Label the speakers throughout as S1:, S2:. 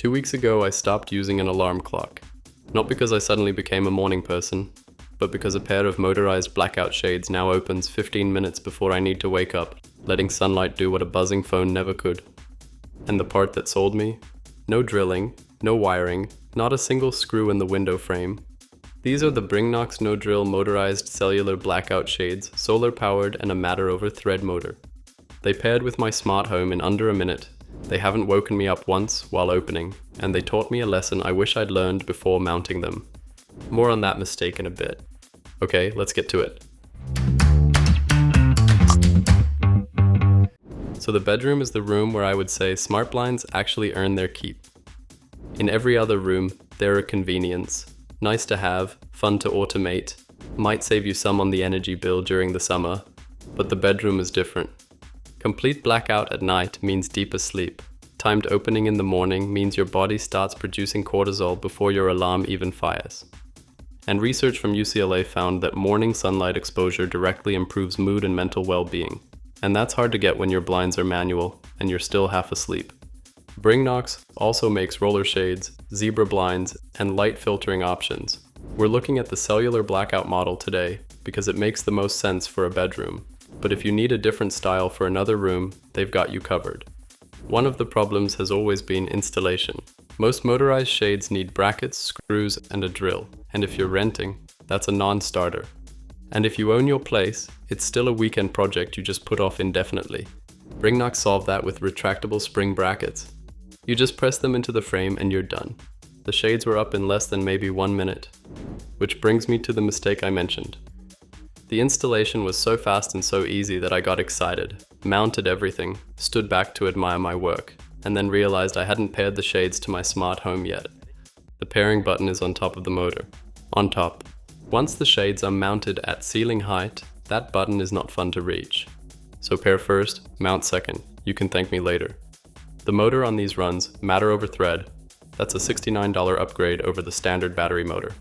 S1: 2 weeks ago, I stopped using an alarm clock. Not because I suddenly became a morning person, but because a pair of motorized blackout shades now opens 15 minutes before I need to wake up, letting sunlight do what a buzzing phone never could. And the part that sold me? No drilling, no wiring, not a single screw in the window frame. These are the Bringnox no-drill motorized cellular blackout shades, solar-powered and a matter-over-thread motor. They paired with my smart home in under a minute. They haven't woken me up once while opening, and they taught me a lesson I wish I'd learned before mounting them. More on that mistake in a bit. Okay, let's get to it. So the bedroom is the room where I would say smart blinds actually earn their keep. In every other room, they're a convenience. Nice to have, fun to automate, might save you some on the energy bill during the summer, but the bedroom is different. Complete blackout at night means deeper sleep. Timed opening in the morning means your body starts producing cortisol before your alarm even fires. And research from UCLA found that morning sunlight exposure directly improves mood and mental well-being. And that's hard to get when your blinds are manual and you're still half asleep. Bringnox also makes roller shades, zebra blinds, and light filtering options. We're looking at the cellular blackout model today because it makes the most sense for a bedroom. But if you need a different style for another room, they've got you covered. One of the problems has always been installation. Most motorized shades need brackets, screws, and a drill. And if you're renting, that's a non-starter. And if you own your place, it's still a weekend project you just put off indefinitely. Bringnox solved that with retractable spring brackets. You just press them into the frame and you're done. The shades were up in less than maybe 1 minute. Which brings me to the mistake I mentioned. The installation was so fast and so easy that I got excited, mounted everything, stood back to admire my work, and then realized I hadn't paired the shades to my smart home yet. The pairing button is on top of the motor. On top. Once the shades are mounted at ceiling height, that button is not fun to reach. So pair first, mount second. You can thank me later. The motor on these runs matter over thread. That's a $69 upgrade over the standard battery motor.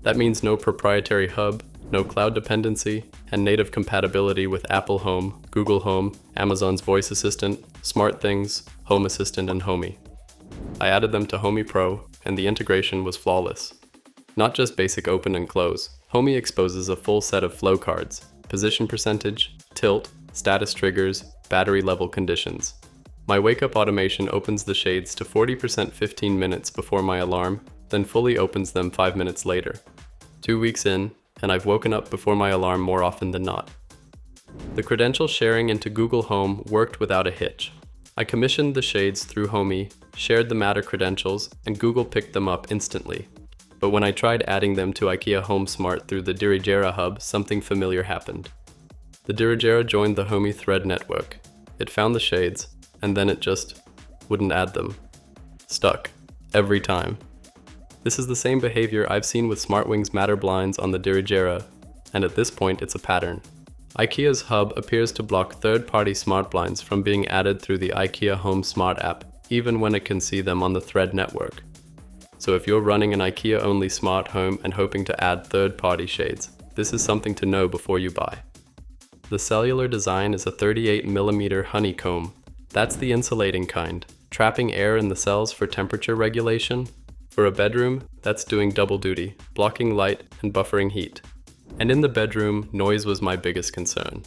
S1: That means no proprietary hub, no cloud dependency, and native compatibility with Apple Home, Google Home, Amazon's voice assistant, SmartThings, Home Assistant, and Homey. I added them to Homey Pro, and the integration was flawless. Not just basic open and close. Homey exposes a full set of flow cards, position percentage, tilt, status triggers, battery level conditions. My wake-up automation opens the shades to 40% 15 minutes before my alarm, then fully opens them 5 minutes later. 2 weeks in, and I've woken up before my alarm more often than not. The credential sharing into Google Home worked without a hitch. I commissioned the shades through Homey, shared the Matter credentials, and Google picked them up instantly. But when I tried adding them to IKEA HomeSmart through the Dirigera hub, something familiar happened. The Dirigera joined the Homey thread network. It found the shades, and then it just wouldn't add them. Stuck. Every time. This is the same behavior I've seen with SmartWings Matter blinds on the Dirigera, and at this point it's a pattern. IKEA's hub appears to block third-party smart blinds from being added through the IKEA Home Smart app, even when it can see them on the thread network. So if you're running an IKEA-only smart home and hoping to add third-party shades, this is something to know before you buy. The cellular design is a 38mm honeycomb. That's the insulating kind, trapping air in the cells for temperature regulation. For a bedroom, that's doing double duty, blocking light and buffering heat. And in the bedroom, noise was my biggest concern.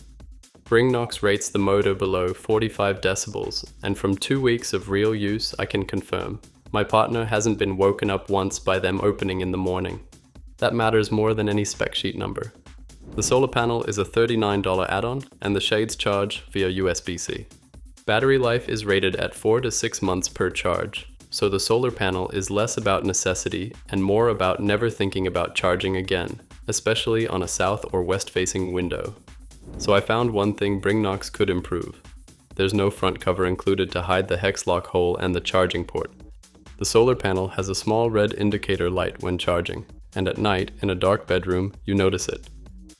S1: Bringnox rates the motor below 45 decibels, and from 2 weeks of real use, I can confirm. My partner hasn't been woken up once by them opening in the morning. That matters more than any spec sheet number. The solar panel is a $39 add-on, and the shades charge via USB-C. Battery life is rated at 4 to 6 months per charge, so the solar panel is less about necessity and more about never thinking about charging again, especially on a south or west-facing window. So I found one thing Bringnox could improve. There's no front cover included to hide the hex lock hole and the charging port. The solar panel has a small red indicator light when charging, and at night, in a dark bedroom, you notice it.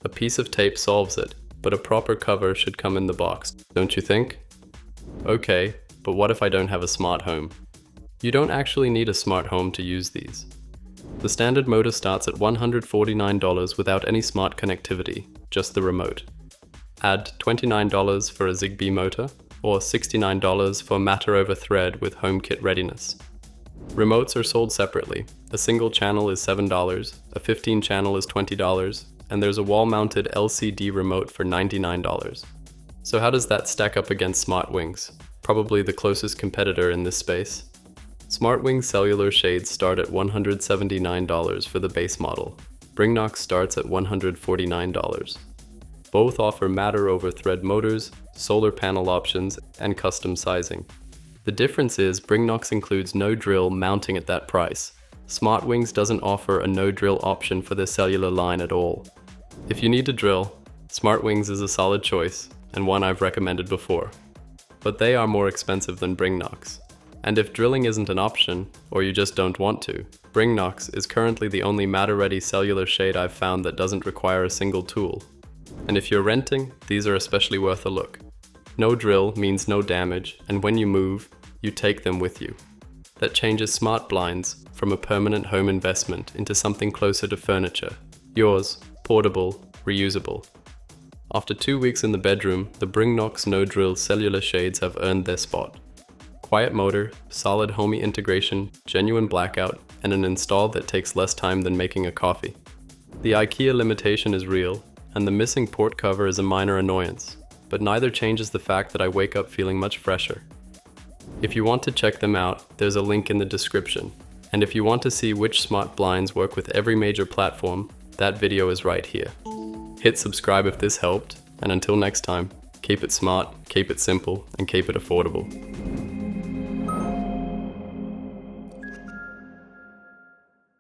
S1: A piece of tape solves it, but a proper cover should come in the box, don't you think? Okay, but what if I don't have a smart home? You don't actually need a smart home to use these. The standard motor starts at $149 without any smart connectivity, just the remote. Add $29 for a Zigbee motor, or $69 for matter over thread with HomeKit readiness. Remotes are sold separately. A single channel is $7, a 15 channel is $20, and there's a wall-mounted LCD remote for $99. So how does that stack up against SmartWings? Probably the closest competitor in this space. SmartWings cellular shades start at $179 for the base model. Bringnox starts at $149. Both offer matter over thread motors, solar panel options, and custom sizing. The difference is Bringnox includes no drill mounting at that price. SmartWings doesn't offer a no drill option for their cellular line at all. If you need a drill, SmartWings is a solid choice, and one I've recommended before. But they are more expensive than Bringnox. And if drilling isn't an option, or you just don't want to, Bringnox is currently the only matter-ready cellular shade I've found that doesn't require a single tool. And if you're renting, these are especially worth a look. No drill means no damage, and when you move, you take them with you. That changes smart blinds from a permanent home investment into something closer to furniture. Yours, portable, reusable. After 2 weeks in the bedroom, the Bringnox no-drill cellular shades have earned their spot. Quiet motor, solid Homey integration, genuine blackout, and an install that takes less time than making a coffee. The IKEA limitation is real, and the missing port cover is a minor annoyance, but neither changes the fact that I wake up feeling much fresher. If you want to check them out, there's a link in the description. And if you want to see which smart blinds work with every major platform, that video is right here. Hit subscribe if this helped, and until next time, keep it smart, keep it simple, and keep it affordable.